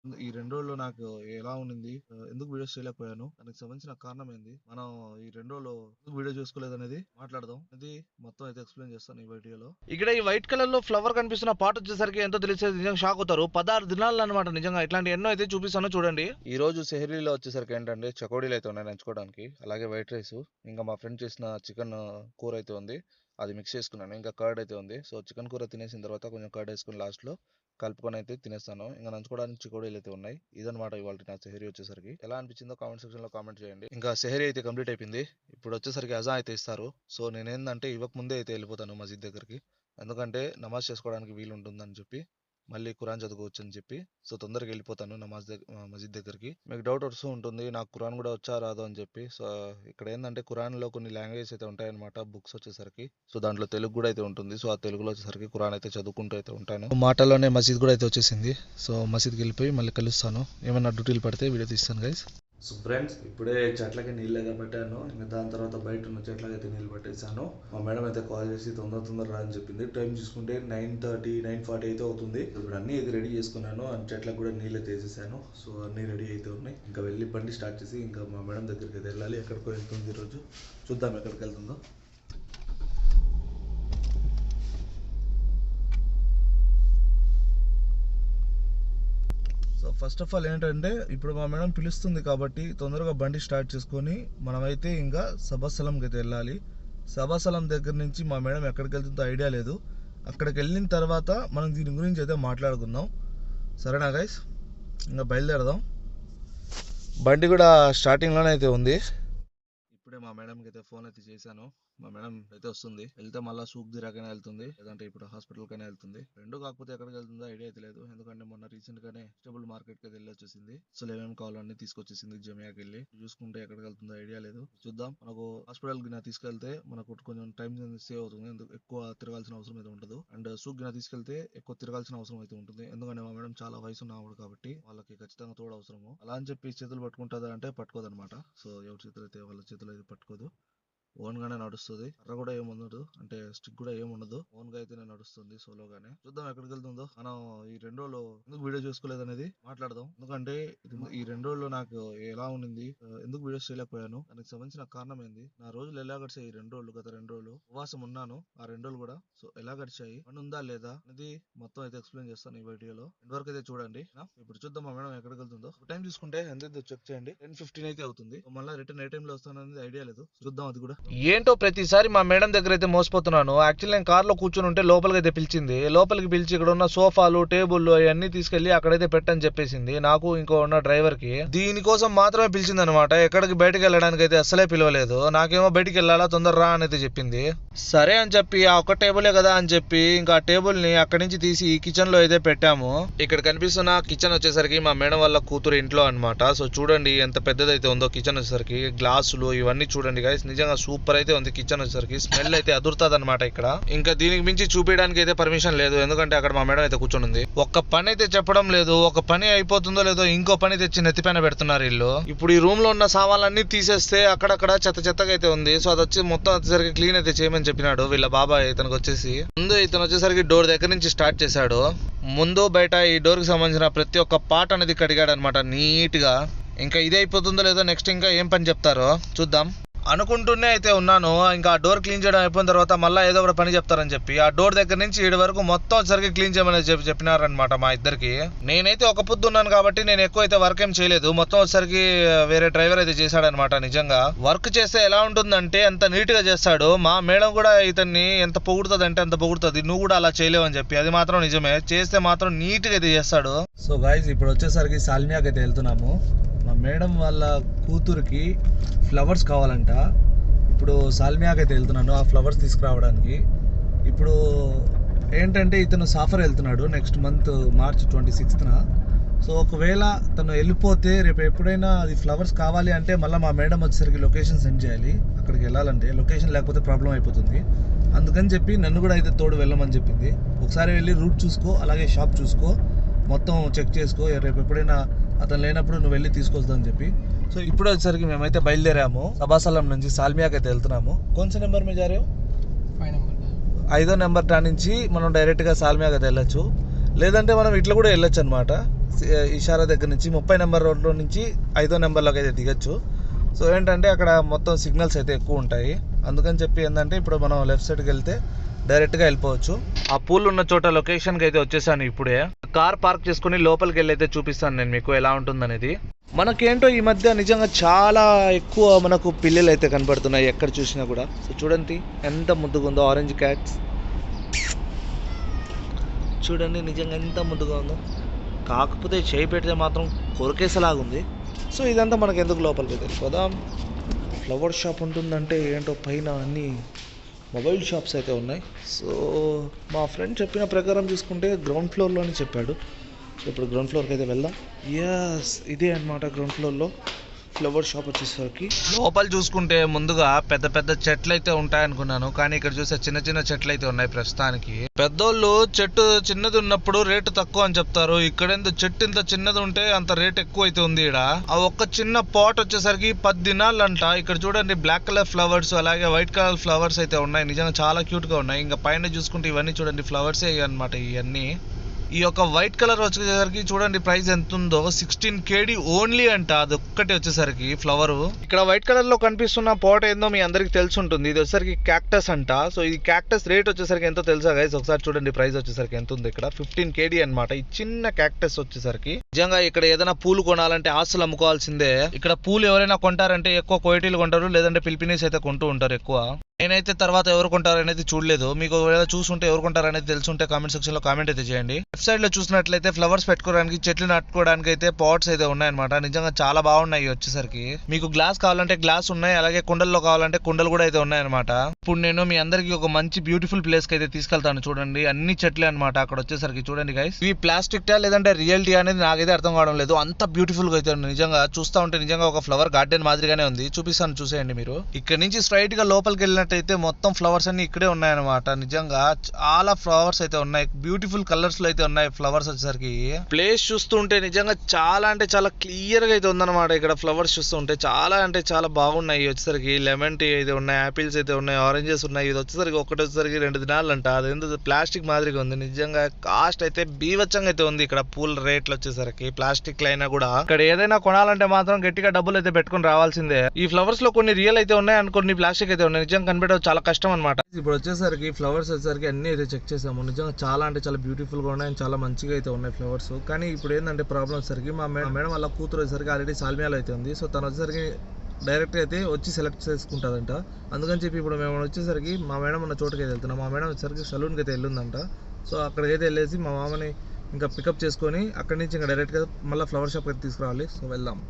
ఈ 2 రోజుల్లో నాకు ఎలా ఉండింది? ఎందుకు వీడియోస్ చేయలేకపోయాను? దానికి సంబంధించిన కారణం ఏంది? మనం ఈ 2 రోజుల్లో ఎందుకు వీడియో చేసుకోలేదనేది మాట్లాడదాం. ఇది మొత్తం అయితే ఎక్స్‌ప్లెయిన్ చేస్తాను ఈ వీడియోలో. ఇక్కడ ఈ వైట్ కలర్ లో ఫ్లవర్ కనిపిస్తున్న పాట వచ్చేసరికి ఎంతో తెలిసేది నిజంగా షాక్ అవుతారు. 16 దినాలు అనమాట నిజంగా. ఇట్లాంటి ఎన్నో అయితే చూపిస్తాను చూడండి. ఈ రోజు సెహరీలో వచ్చేసరికి ఏంటంటే చకోడీలు అయితే ఉన్నాయి నంచుకోవడానికి. అలాగే వైట్ రైస్, ఇంకా మా ఫ్రెండ్ చేసిన చికెన్ కూర అయితే ఉంది. అది మిక్స్ చేసుకున్నాను. ఇంకా కర్డ్ అయితే ఉంది. సో చికెన్ కూర తినేసిన తర్వాత కొంచెం కర్డ్ వేసుకుని లాస్ట్‌లో కలుపుకొని అయితే తినేస్తాను. ఇంకా నంచుకోవడానికి చికోడీలు అయితే ఉన్నాయి. ఇదనమాట ఇవాళ నా సెహరీ వచ్చేసరికి. ఎలా అనిపించిందో కామెంట్ సెక్షన్ లో కామెంట్ చేయండి. ఇంకా సెహరీ అయితే కంప్లీట్ అయిపోయింది. ఇప్పుడు వచ్చేసరికి అజా అయితే ఇస్తారు. సో నేనేందంటే ఇవ్వక ముందే అయితే వెళ్ళిపోతాను మసీద్ దగ్గరికి. ఎందుకంటే నమాజ్ చేసుకోవడానికి వీలు ఉంటుందని చెప్పి, మళ్ళీ ఖురాన్ చదువుకోవచ్చు అని చెప్పి, సో తొందరగా వెళ్ళిపోతాను మసీద్ దగ్గరికి. మీకు డౌట్ వస్తూ ఉంటుంది నాకు ఖురాన్ కూడా వచ్చా రాదో అని చెప్పి. సో ఇక్కడ ఏంటంటే ఖురాన్లో కొన్ని లాంగ్వేజెస్ అయితే ఉంటాయన్నమాట బుక్స్ వచ్చేసరికి. సో దాంట్లో తెలుగు కూడా అయితే ఉంటుంది. సో ఆ తెలుగులో వచ్చేసరికి ఖురాన్ అయితే చదువుకుంటూ అయితే ఉంటాను. మాటల్లోనే మసీద్ కూడా అయితే వచ్చేసింది. సో మసీద్కి వెళ్ళిపోయి మళ్ళీ కలుస్తాను. ఏమైనా డ్యూటీలు పడితే వీడియో తీస్తాను గైస్. సో ఫ్రెండ్స్, ఇప్పుడే చెట్లకి నీళ్ళు అయితే పెట్టాను. ఇంకా దాని తర్వాత బయట ఉన్న చెట్లకి అయితే నీళ్ళు పెట్టేశాను. మా మేడం అయితే కాల్ చేసి తొందర రా అని చెప్పింది. టైం చూసుకుంటే 9:30 9:40 అయితే అవుతుంది. ఇప్పుడు అన్నీ అయితే రెడీ చేసుకున్నాను. చెట్లకు కూడా నీళ్ళు అయితే వేసేసాను. సో అన్నీ రెడీ అయితే ఉన్నాయి. ఇంకా వెళ్ళి బండి స్టార్ట్ చేసి ఇంకా మా మేడం దగ్గరికి అయితే వెళ్ళాలి. ఎక్కడికో వెళ్తుంది ఈరోజు. చూద్దాం ఎక్కడికి వెళ్తుందో. సో ఫస్ట్ ఆఫ్ ఆల్ ఏంటంటే ఇప్పుడు మా మేడం పిలుస్తుంది కాబట్టి తొందరగా బండి స్టార్ట్ చేసుకొని మనమైతే ఇంకా సభాస్థలంకి అయితే వెళ్ళాలి. సభాస్థలం దగ్గర నుంచి మా మేడం ఎక్కడికి వెళ్తుందో ఐడియా లేదు. అక్కడికి వెళ్ళిన తర్వాత మనం దీని గురించి అయితే మాట్లాడుకుందాం. సరేనా గైస్? ఇంకా బయలుదేరదాం. బండి కూడా స్టార్టింగ్లోనే అయితే ఉంది. ఇప్పుడే మా మేడంకి అయితే ఫోన్ అయితే చేశాను. మా మేడం అయితే వస్తుంది. వెళ్తే మళ్ళీ సూక్ దిరాకైనా వెళ్తుంది, లేదంటే ఇప్పుడు హాస్పిటల్ కైనా వెళ్తుంది. రెండు కాకపోతే ఎక్కడికి వెళ్తుందో ఐడియా అయితే లేదు. ఎందుకంటే మొన్న రీసెంట్ గానే వెజిటబుల్ మార్కెట్ కి వెళ్ళి వచ్చేసింది. అసలు ఏమేమి కావాలన్నీ తీసుకొచ్చేసింది జమియాకి వెళ్ళి. చూసుకుంటే ఎక్కడికి వెళ్తుందో ఐడియా లేదు. చూద్దాం. మనకు హాస్పిటల్ గిన తీసుకెళ్తే మనకు కొంచెం టైం సేవ్ అవుతుంది. ఎక్కువ తిరగాల్సిన అవసరం అయితే ఉండదు. అండ్ సూక్ గిన తీసుకెళ్తే ఎక్కువ తిరగాల్సిన అవసరం అయితే ఉంటుంది. ఎందుకంటే మా మేడం చాలా వయసు ఉన్నవాడు కాబట్టి వాళ్ళకి ఖచ్చితంగా తోడు అవసరము. అలా అని చెప్పి చేతులు పట్టుకుంటుందా అంటే పట్టుకోదనమాట. సో ఎవరి చేతులు అయితే వాళ్ళ చేతులు అయితే పట్టుకోదు. ఓన్ గానే నడుస్తుంది. కర్ర కూడా ఏముండదు, అంటే స్టిక్ కూడా ఏముండదు. ఓన్ గా అయితేనే నడుస్తుంది సోలోగానే. చూద్దాం ఎక్కడికి వెళ్తుందో. మనం ఈ 2 రోజులు ఎందుకు వీడియో చేసుకోలేదు అనేది మాట్లాడదాం. ఎందుకంటే ఈ 2 రోజుల్లో నాకు ఎలా ఉండింది? ఎందుకు వీడియోస్ చేయలేకపోయాను? దానికి సంబంధించిన కారణం ఏంది? నా రోజులు ఎలా గడిచాయి? ఈ 2 రోజులు, గత 2 రోజులు ఉపవాసం ఉన్నాను. ఆ 2 రోజులు కూడా సో ఎలా గడిచాయి, పని ఉందా లేదా అనేది మొత్తం అయితే ఎక్స్ప్లెయిన్ చేస్తాను ఈ వీడియోలో. ఎంతవరకు అయితే చూడండి. ఇప్పుడు చూద్దాం మా మేడం ఎక్కడికి వెళ్తుందో. టైం చూసుకుంటే ఎంత చెక్ చేయండి. 10:15 అయితే అవుతుంది. మళ్ళీ రిటర్న్ ఏ టైం లో వస్తాననేది ఐడియా లేదు. చూద్దాం అది కూడా. ఏంటో ప్రతిసారి మా మేడం దగ్గర అయితే మోసపోతున్నాను. యాక్చువల్లీ నేను కార్ లో కూర్చొని ఉంటే లోపలికి అయితే పిలిచింది. లోపలికి పిలిచి ఇక్కడ ఉన్న సోఫాలు, టేబుల్ అవన్నీ తీసుకెళ్లి అక్కడైతే పెట్టని చెప్పేసింది నాకు, ఇంకో ఉన్న డ్రైవర్ కి. దీనికోసం మాత్రమే పిలిచింది అనమాట. ఎక్కడికి బయటకు వెళ్ళడానికి అయితే అస్సలే పిలవలేదు. నాకేమో బయటికి వెళ్ళాలా, తొందర రా అని అయితే చెప్పింది. సరే అని చెప్పి ఆ ఒక్క టేబులే కదా అని చెప్పి ఇంకా టేబుల్ ని అక్కడి నుంచి తీసి కిచెన్ లో అయితే పెట్టాము. ఇక్కడ కనిపిస్తున్న కిచెన్ వచ్చేసరికి మా మేడం వాళ్ళ కూతురు ఇంట్లో అనమాట. సో చూడండి ఎంత పెద్దదైతే ఉందో కిచెన్ వచ్చేసరికి. గ్లాసులు ఇవన్నీ చూడండి గైస్, నిజంగా సూపర్ అయితే ఉంది కిచెన్ వచ్చేసరికి. స్మెల్ అయితే అదురుతుంది అనమాట ఇక్కడ. ఇంకా దీనికి మించి చూపించడానికి అయితే పర్మిషన్ లేదు, ఎందుకంటే అక్కడ మా మేడం అయితే కూర్చొని ఉంది. ఒక్క పని అయితే చెప్పడం లేదు. ఒక పని అయిపోతుందో లేదో ఇంకో పని తెచ్చి నెత్తిపైన పెడుతున్నారు వీళ్ళు. ఇప్పుడు ఈ రూమ్ లో ఉన్న సామాన్లన్నీ తీసేస్తే అక్కడక్కడ చెత్తగా అయితే ఉంది. సో అది వచ్చి మొత్తం వచ్చేసరికి క్లీన్ అయితే చేయమని చెప్పినాడు వీళ్ళ బాబాయ్. ఇతనికి వచ్చేసి ముందు ఇతను వచ్చేసరికి డోర్ దగ్గర నుంచి స్టార్ట్ చేశాడు. ముందు బయట ఈ డోర్ కి సంబంధించిన ప్రతి ఒక్క పార్ట్ అనేది కడిగాడు అనమాట నీట్ గా. ఇంకా ఇది అయిపోతుందో లేదో, నెక్స్ట్ ఇంకా ఏం పని చెప్తారో చూద్దాం. అనుకుంటూనే అయితే ఉన్నాను. ఇంకా ఆ డోర్ క్లీన్ చేయడం అయిపోయిన తర్వాత మళ్ళీ ఏదో ఒక పని చెప్తారని చెప్పి ఆ డోర్ దగ్గర నుంచి ఈడ వరకు మొత్తం సరిగ్గా క్లీన్ చేయమని చెప్పినారనమాట మా ఇద్దరికి. నేనైతే ఒక పొద్దు ఉన్నాను కాబట్టి నేను ఎక్కువ అయితే వర్క్ ఏం చేయలేదు. మొత్తం వచ్చేసరికి వేరే డ్రైవర్ అయితే చేశాడనమాట. నిజంగా వర్క్ చేస్తే ఎలా ఉంటుందంటే అంత నీట్ గా చేస్తాడు. మా మేడం కూడా ఇతన్ని ఎంత పొగుడుతుంది అంటే అంత పొగుడుతుంది. నువ్వు కూడా అలా చేయలేవు అని చెప్పి. అది మాత్రం నిజమే, చేస్తే మాత్రం నీట్ గా అయితే చేస్తాడు. సో గైస్, ఇప్పుడు వచ్చేసరికి సాల్మియాకి అయితే వెళ్తున్నాము. మా మేడం వాళ్ళ కూతురికి ఫ్లవర్స్ కావాలంట. ఇప్పుడు సాల్మియాకి అయితే వెళ్తున్నాను ఆ ఫ్లవర్స్ తీసుకురావడానికి. ఇప్పుడు ఏంటంటే ఇతను సాఫర్ వెళ్తున్నాడు నెక్స్ట్ మంత్ మార్చ్ 26న. సో ఒకవేళ తను వెళ్ళిపోతే రేపు ఎప్పుడైనా అది ఫ్లవర్స్ కావాలి అంటే మళ్ళీ మా మేడం వచ్చేసరికి లొకేషన్ సెండ్ చేయాలి. అక్కడికి వెళ్ళాలంటే లొకేషన్ లేకపోతే ప్రాబ్లం అయిపోతుంది. అందుకని చెప్పి నన్ను కూడా అయితే తోడు వెళ్ళమని చెప్పింది. ఒకసారి వెళ్ళి రూట్ చూసుకో, అలాగే షాప్ చూసుకో, మొత్తం చెక్ చేసుకో. రేపు ఎప్పుడైనా అతను లేనప్పుడు నువ్వు వెళ్ళి తీసుకొస్తాదని చెప్పి. సో ఇప్పుడు వచ్చేసరికి మేమైతే బయలుదేరాము. సభాస్థలం నుంచి సాల్మియాకి అయితే వెళ్తున్నాము. కొంచెం నెంబర్ మీద జారే 5వ నెంబర్ నుంచి మనం డైరెక్ట్గా సాల్మియాకి అయితే వెళ్ళొచ్చు. లేదంటే మనం ఇట్లా కూడా వెళ్ళొచ్చు అనమాట. ఇషారా దగ్గర నుంచి 30 నెంబర్ రోడ్లో నుంచి 5వ నెంబర్లోకి అయితే దిగచ్చు. సో ఏంటంటే అక్కడ మొత్తం సిగ్నల్స్ అయితే ఎక్కువ ఉంటాయి. అందుకని చెప్పి ఏంటంటే ఇప్పుడు మనం లెఫ్ట్ సైడ్కి వెళ్తే డైరెక్ట్గా వెళ్ళిపోవచ్చు. ఆ పూల్ ఉన్న చోట లొకేషన్కి అయితే వచ్చేసాను. ఇప్పుడే కార్ పార్క్ చేసుకుని లోపలికి వెళ్ళి అయితే చూపిస్తాను నేను మీకు ఎలా ఉంటుందనేది. మనకేంటో ఈ మధ్య నిజంగా చాలా ఎక్కువ మనకు పిల్లలు అయితే కనబడుతున్నాయి ఎక్కడ చూసినా కూడా. సో చూడండి ఎంత ముద్దుగా ఉందో ఆరెంజ్ క్యాట్స్. చూడండి నిజంగా ఎంత ముద్దుగా ఉందో. కాకపోతే చేయి పెడితే మాత్రం కొరికేసలాగుంది. సో ఇదంతా మనకు ఎందుకు లోపలికి వెళ్ళిపోదాం. ఫ్లవర్ షాప్ ఉంటుందంటే ఏంటో పైన అన్ని మొబైల్ షాప్స్ అయితే ఉన్నాయి. సో మా ఫ్రెండ్ చెప్పిన ప్రకారం చూసుకుంటే గ్రౌండ్ ఫ్లోర్లోనే చెప్పాడు. సో ఇప్పుడు గ్రౌండ్ ఫ్లోర్కి అయితే వెళ్దాం. ఇదే అన్నమాట గ్రౌండ్ ఫ్లోర్లో ఫ్లవర్ షాప్ వచ్చేసరికి. లోపల చూసుకుంటే ముందుగా పెద్ద పెద్ద చెట్లు అయితే ఉంటాయనుకున్నాను, కానీ ఇక్కడ చూసే చిన్న చిన్న చెట్లు అయితే ఉన్నాయి ప్రస్తుతానికి. పెద్దోళ్ళు చెట్టు చిన్నది ఉన్నప్పుడు రేటు తక్కువ అని చెప్తారు. ఇక్కడ చెట్టు ఇంత చిన్నది ఉంటే అంత రేట్ ఎక్కువ అయితే ఉంది. ఇక్కడ ఆ ఒక్క చిన్న పాట్ వచ్చేసరికి 10 దినాలంట. ఇక్కడ చూడండి బ్లాక్ కలర్ ఫ్లవర్స్ అలాగే వైట్ కలర్ ఫ్లవర్స్ అయితే ఉన్నాయి. నిజంగా చాలా క్యూట్ గా ఉన్నాయి. ఇంకా పైన చూసుకుంటే ఇవన్నీ చూడండి ఫ్లవర్సే అన్నమాట. ఇవన్నీ ఈ యొక్క వైట్ కలర్ వచ్చేసరికి చూడండి ప్రైస్ ఎంత ఉందో, 16 KD ఓన్లీ అంట. అది ఒక్కటి వచ్చేసరికి ఫ్లవర్. ఇక్కడ వైట్ కలర్ లో కనిపిస్తున్న పాట్ ఏందో మీ అందరికి తెలిసి ఉంటుంది. ఇది వచ్చేసరికి క్యాక్టస్ అంట. సో ఈ క్యాక్టస్ రేట్ వచ్చేసరికి ఎంతో తెలుసా గైస్? ఒకసారి చూడండి ప్రైస్ వచ్చేసరికి ఎంత ఉంది. ఇక్కడ 15 KD అనమాట ఈ చిన్న క్యాక్టస్ వచ్చేసరికి. నిజంగా ఇక్కడ ఏదైనా పూలు కొనాలంటే ఆస్తులు అమ్ముకోవాల్సిందే. ఇక్కడ పూలు ఎవరైనా కొంటారంటే ఎక్కువ కోయటీలు కొంటారు, లేదంటే ఫిలిపినీస్ అయితే కొంటూ ఉంటారు ఎక్కువ. నేనైతే తర్వాత ఎవరు కొంటారు అనేది చూడలేదు. మీకు ఒకవేళ చూసుంటే ఎవరు కొంటారు అనేది తెలుసుంటే కామెంట్ సెక్షన్ లో కామెంట్ అయితే చేయండి. లెఫ్ట్ సైడ్ లో చూసినట్లయితే ఫ్లవర్స్ పెట్టుకోవడానికి చెట్లు నాటుకోవడానికి అయితే పాట్స్ అయితే ఉన్నాయన్నమాట. నిజంగా చాలా బాగున్నాయి. వచ్చేసరికి మీకు గ్లాస్ కావాలంటే గ్లాస్ ఉన్నాయి, అలాగే కుండల్లో కావాలంటే కుండలు కూడా అయితే ఉన్నాయన్నమాట. ఇప్పుడు నేను మీ అందరికి ఒక మంచి బ్యూటిఫుల్ ప్లేస్ కి అయితే తీసుకెళ్తాను. చూడండి అన్ని చెట్లే అనమాట. అక్కడ వచ్చేసరికి చూడండి గైస్, ఇవి ప్లాస్టిక్ టా లేదంటే రియల్టీ అనేది నాకైతే అర్థం కావడం లేదు. అంత బ్యూటిఫుల్ గా అయితే ఉంది. నిజంగా చూస్తా ఉంటే నిజంగా ఒక ఫ్లవర్ గార్డెన్ మాదిరిగానే ఉంది. చూపిస్తాను చూసేయండి మీరు. ఇక్కడ నుంచి స్ట్రైట్ గా లోపలికి వెళ్ళినట్టయితే మొత్తం ఫ్లవర్స్ అన్ని ఇక్కడే ఉన్నాయన్నమాట. నిజంగా చాలా ఫ్లవర్స్ అయితే ఉన్నాయి. బ్యూటిఫుల్ కలర్స్ లో అయితే ఉన్నాయి ఫ్లవర్స్ వచ్చేసరికి. ప్లేస్ చూస్తుంటే నిజంగా చాలా అంటే చాలా క్లియర్ గా అయితే ఉందన్నమాట. ఇక్కడ ఫ్లవర్స్ చూస్తుంటే చాలా అంటే చాలా బాగున్నాయి. వచ్చేసరికి లెమన్ టీ అయితే ఉన్నాయి, ఆపిల్స్ అయితే ఉన్నాయి, ఆరెంజెస్ ఉన్నాయి. ఇది వచ్చేసరికి ఒకటి వచ్చేసరికి 2 దినాలు అంట. అదేంటో ప్లాస్టిక్ మాదిరిగా ఉంది. నిజంగా కాస్ట్ అయితే బీవచ్చంగా అయితే ఉంది. ఇక్కడ పూల రేట్లు వచ్చేసరికి ప్లాస్టిక్ లైనా కూడా ఇక్కడ ఏదైనా కొనాలంటే మాత్రం గట్టిగా డబ్బులు అయితే పెట్టుకుని రావాల్సిందే. ఈ ఫ్లవర్స్ లో కొన్ని రియల్ అయితే ఉన్నాయి అండ్ కొన్ని ప్లాస్టిక్ అయితే ఉన్నాయి. నిజంగా కనిపెట్టడం చాలా కష్టం అనమాట. ఇప్పుడు వచ్చేసరికి ఫ్లవర్స్ వచ్చేసరికి అన్ని అయితే చెక్ చేసాము. నిజంగా చాలా అంటే చాలా బ్యూటిఫుల్ గా ఉన్నాయి, చాలా మంచిగా అయితే ఉన్నాయి ఫ్లవర్స్. కానీ ఇప్పుడు ఏంటంటే ప్రాబ్లం వచ్చేసరికి మా మేడం వాళ్ళ కూతురు వచ్చేసరికి ఆల్రెడీ సాల్మియాలో అయితే ఉంది. సో తను వచ్చేసరికి డైరెక్ట్ అయితే వచ్చి సెలెక్ట్ చేసుకుంటుందంట. అందుకని చెప్పి ఇప్పుడు మేము వచ్చేసరికి మా మేడం ఉన్న చోటుకి వెళ్తున్నాం. మా మేడం వచ్చేసరికి సలూన్కి అయితే వెళ్ళిందంట. సో అక్కడికైతే వెళ్ళేసి మా మామని ఇంకా పికప్ చేసుకొని అక్కడి నుంచి ఇంకా డైరెక్ట్గా మళ్ళీ ఫ్లవర్ షాప్ అయితే తీసుకురావాలి. సో వెళ్దాం.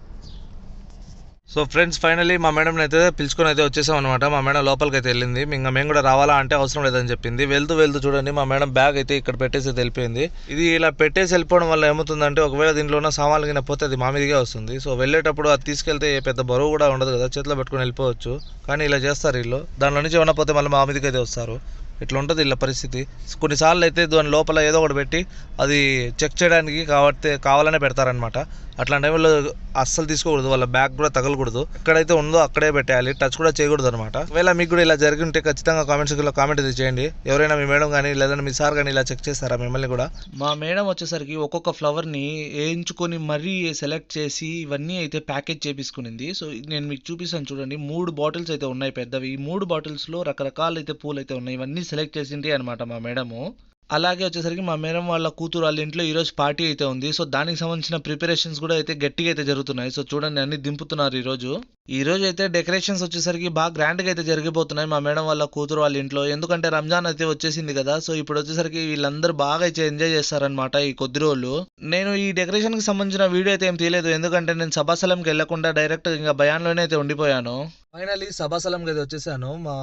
సో ఫ్రెండ్స్ ఫైనల్లీ మా మేడం అయితే పిలుచుకొని అయితే వచ్చేసాం అనమాట. మా మేడం లోపలికి అయితే వెళ్ళింది. ఇంకా మేము కూడా రావాలా అంటే అవసరం లేదని చెప్పింది. వెళ్తూ చూడండి మా మేడం బ్యాగ్ అయితే ఇక్కడ పెట్టేసి అయితే వెళ్ళిపోయింది. ఇది ఇలా పెట్టేసి వెళ్ళిపోవడం వల్ల ఏమవుతుందంటే ఒకవేళ దీంట్లో ఉన్న సామాన్లు కింద పోతే అది మా మీదిగా వస్తుంది. సో వెళ్ళేటప్పుడు అది తీసుకెళ్తే పెద్ద బరువు కూడా ఉండదు కదా, చేతిలో పెట్టుకొని వెళ్ళిపోవచ్చు. కానీ ఇలా చేస్తారు వీళ్ళు. దానిలో నుంచి ఏమన్నా పోతే మళ్ళీ మా మీదకి అయితే వస్తారు. ఇట్లా ఉంటుంది ఇలా పరిస్థితి. కొన్నిసార్లు అయితే దాని లోపల ఏదో ఒకటి పెట్టి అది చెక్ చేయడానికి కావాలనే పెడతారనమాట. అట్లాంటి టైంలో అస్సలు తీసుకోకూడదు, వాళ్ళ బ్యాగ్ కూడా తగలకూడదు. ఎక్కడైతే ఉందో అక్కడే పెట్టాలి, టచ్ కూడా చేయకూడదు అనమాట. ఒకవేళ మీకు కూడా ఇలా జరిగి ఉంటే ఖచ్చితంగా కామెంట్ సెక్షన్లో కామెంట్ అయితే చేయండి. ఎవరైనా మీ మేడం కానీ లేదంటే మీ సార్ కానీ ఇలా చెక్ చేస్తారా మిమ్మల్ని కూడా? మా మేడం వచ్చేసరికి ఒక్కొక్క ఫ్లవర్ని వేయించుకొని మరీ సెలెక్ట్ చేసి ఇవన్నీ అయితే ప్యాకేజ్ చేపించుకునింది. సో నేను మీకు చూపిస్తాను చూడండి. 3 బాటిల్స్ అయితే ఉన్నాయి పెద్దవి. ఈ 3 బాటిల్స్లో రకరకాల అయితే పూలు అయితే ఉన్నాయి. ఇవన్నీ సెలెక్ట్ చేసింది అనమాట మా మేడము. అలాగే వచ్చేసరికి మా మేడం వాళ్ళ కూతురు వాళ్ళ ఇంట్లో ఈరోజు పార్టీ అయితే ఉంది. సో దానికి సంబంధించిన ప్రిపరేషన్స్ కూడా అయితే గట్టిగా అయితే జరుగుతున్నాయి. సో చూడండి అన్ని దింపుతున్నారు ఈ రోజు అయితే డెకరేషన్స్ వచ్చేసరికి బాగా గ్రాండ్ గా అయితే జరిగిపోతున్నాయి మా మేడం వాళ్ళ కూతురు వాళ్ళ ఇంట్లో. ఎందుకంటే రంజాన్ అయితే వచ్చేసింది కదా. సో ఇప్పుడు వచ్చేసరికి వీళ్ళందరూ బాగా అయితే ఎంజాయ్ చేస్తారనమాట ఈ కొద్ది రోజులు. నేను ఈ డెకరేషన్ కి సంబంధించిన వీడియో అయితే ఏం తీయలేదు, ఎందుకంటే నేను సభాస్థలంకి వెళ్లకుండా డైరెక్ట్ ఇంకా భయాన్లోనే అయితే ఉండిపోయాను. ఫైనల్లీ సభాస్థలంకి అయితే వచ్చేసాను మా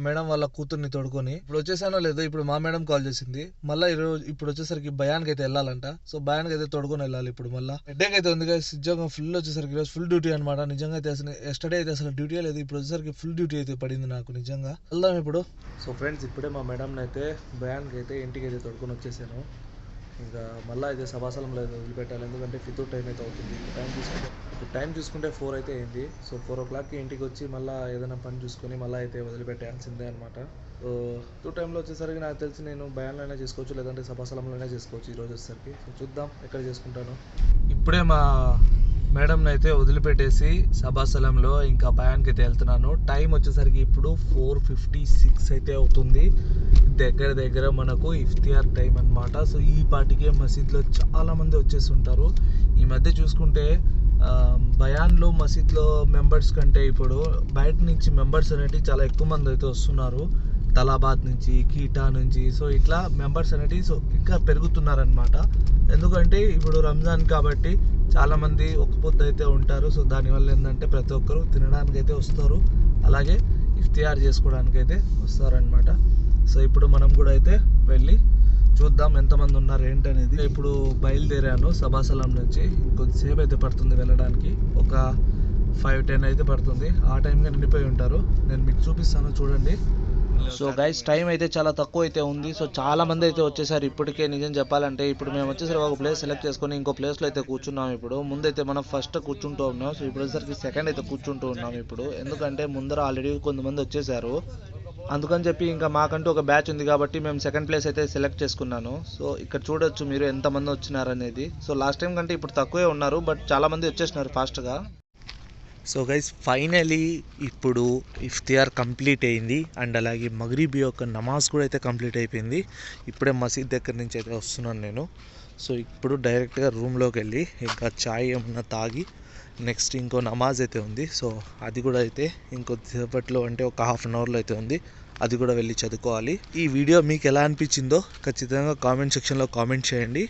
మేడం వాళ్ళ కూతుర్ని తోడుకొని. ఇప్పుడు వచ్చేసానో లేదు, ఇప్పుడు మా మేడం కాల్ చేసింది. మళ్ళీ ఇప్పుడు వచ్చేసరికి భయానికి అయితే వెళ్ళాలంట. సో భయానికి అయితే తోడుకొని వెళ్ళాలి. ఇప్పుడు మళ్ళీ హెడ్ఏక్ అయితే ఉంది కదా, నిజంగా ఫుల్ వచ్చేసరికి ఈరోజు ఫుల్ డ్యూటీ అనమాట. నిజంగా అయితే అసలు ఎస్టర్డే అయితే అసలు డ్యూటీ లేదు, ఇప్పుడు వచ్చేసరికి ఫుల్ డ్యూటీ అయితే పడింది నాకు. నిజంగా వెళ్దాం ఇప్పుడు. సో ఫ్రెండ్స్ ఇప్పుడే మా మేడం అయితే భయానికి అయితే ఇంటికి అయితే తోడుకొని వచ్చేసాను. ఇంకా మళ్ళీ అయితే సభాస్థలంలో అయితే వదిలిపెట్టాలి, ఎందుకంటే ఫితూర్ టైం అయితే అవుతుంది. టైం తీసుకుంటే ఇప్పుడు టైం చూసుకుంటే 4 అయితే అయింది. సో 4 ఓ క్లాక్కి ఇంటికి వచ్చి మళ్ళీ ఏదైనా పని చూసుకొని మళ్ళీ అయితే వదిలిపెట్టాల్సిందే అనమాట. సో టైంలో వచ్చేసరికి నాకు తెలిసి నేను భయాన్లోనే చేసుకోవచ్చు, లేదంటే సభాస్థలంలోనే చేసుకోవచ్చు ఈరోజు వచ్చేసరికి. సో చూద్దాం ఎక్కడ చేసుకుంటాను. ఇప్పుడే మా మేడంని అయితే వదిలిపెట్టేసి సభాస్థలంలో ఇంకా భయానికి అయితే వెళ్తున్నాను. టైం వచ్చేసరికి ఇప్పుడు 4:56 అయితే అవుతుంది. దగ్గర మనకు ఇఫ్తియార్ టైం అనమాట. సో ఈ పాటికే మసీద్లో చాలామంది వచ్చేస్తుంటారు. ఈ మధ్య చూసుకుంటే బయాన్లో మసీద్లో మెంబర్స్ కంటే ఇప్పుడు బయట నుంచి మెంబర్స్ అనేవి చాలా ఎక్కువ మంది అయితే వస్తున్నారు. తలాబాద్ నుంచి, కీటా నుంచి. సో ఇట్లా మెంబర్స్ అనేవి సో ఇంకా పెరుగుతున్నారనమాట. ఎందుకంటే ఇప్పుడు రంజాన్ కాబట్టి చాలామంది ఒక్క పొద్దు అయితే ఉంటారు. సో దానివల్ల ఏంటంటే ప్రతి ఒక్కరు తినడానికి అయితే వస్తారు, అలాగే ఇఫ్తియార్ చేసుకోవడానికి అయితే వస్తారనమాట. సో ఇప్పుడు మనం కూడా అయితే వెళ్ళి చూద్దాం ఎంతమంది ఉన్నారు ఏంటనేది. ఇప్పుడు బయలుదేరాను సభాస్థలం నుంచి. కొద్దిసేపు అయితే పడుతుంది వెళ్ళడానికి, ఒక 5-10 అయితే పడుతుంది. ఆ టైంగా నిండిపోయి ఉంటారు. నేను మీకు చూపిస్తాను చూడండి. సో గైస్ టైం అయితే చాలా తక్కువ అయితే ఉంది. సో చాలా మంది అయితే వచ్చేసారు ఇప్పటికే. నిజం చెప్పాలంటే ఇప్పుడు మేము వచ్చేసరికి ఒక ప్లేస్ సెలెక్ట్ చేసుకొని ఇంకో ప్లేస్లో అయితే కూర్చున్నాం. ఇప్పుడు ముందైతే మనం ఫస్ట్ కూర్చుంటూ ఉన్నాం. సో ఇప్పుడు వచ్చేసరికి సెకండ్ అయితే కూర్చుంటూ ఉన్నాం ఇప్పుడు. ఎందుకంటే ముందర ఆల్రెడీ కొంతమంది వచ్చేసారు, అందుకని చెప్పి ఇంకా మాకంటూ ఒక బ్యాచ్ ఉంది కాబట్టి మేము సెకండ్ ప్లేస్ అయితే సెలెక్ట్ చేసుకున్నాను. సో ఇక్కడ చూడొచ్చు మీరు ఎంతమంది వచ్చినారనేది. సో లాస్ట్ టైం కంటే ఇప్పుడు తక్కువే ఉన్నారు, బట్ చాలామంది వచ్చేసినారు ఫాస్ట్గా. సో గైస్ ఫైనలీ ఇప్పుడు ఇఫ్తియార్ కంప్లీట్ అయింది, అండ్ అలాగే మగ్రిబ్ యొక్క నమాజ్ కూడా అయితే కంప్లీట్ అయిపోయింది. ఇప్పుడే మసీద్ దగ్గర నుంచి అయితే వస్తున్నాను నేను. సో ఇప్పుడు డైరెక్ట్గా రూమ్లోకి వెళ్ళి ఇంకా చాయ్ ఏమన్నా తాగి నెక్స్ట్ ఇంకో నమాజ్ అయితే ఉంది. సో అది కూడా అయితే ఇంకొద్దిసేపట్లో అంటే ఒక హాఫ్ అన్ అవర్లో అయితే ఉంది, అది కూడా వెళ్ళి చదువుకోవాలి. ఈ వీడియో మీకు ఎలా అనిపించిందో ఖచ్చితంగా కామెంట్ సెక్షన్లో కామెంట్ చేయండి,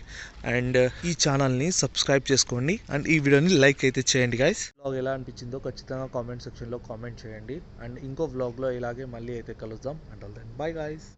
అండ్ ఈ ఛానల్ని సబ్స్క్రైబ్ చేసుకోండి, అండ్ ఈ వీడియోని లైక్ అయితే చేయండి గైస్. వ్లాగ్ ఎలా అనిపించిందో ఖచ్చితంగా కామెంట్ సెక్షన్లో కామెంట్ చేయండి, అండ్ ఇంకో వ్లాగ్లో ఇలాగే మళ్ళీ అయితే కలుద్దాం. And all then bye guys.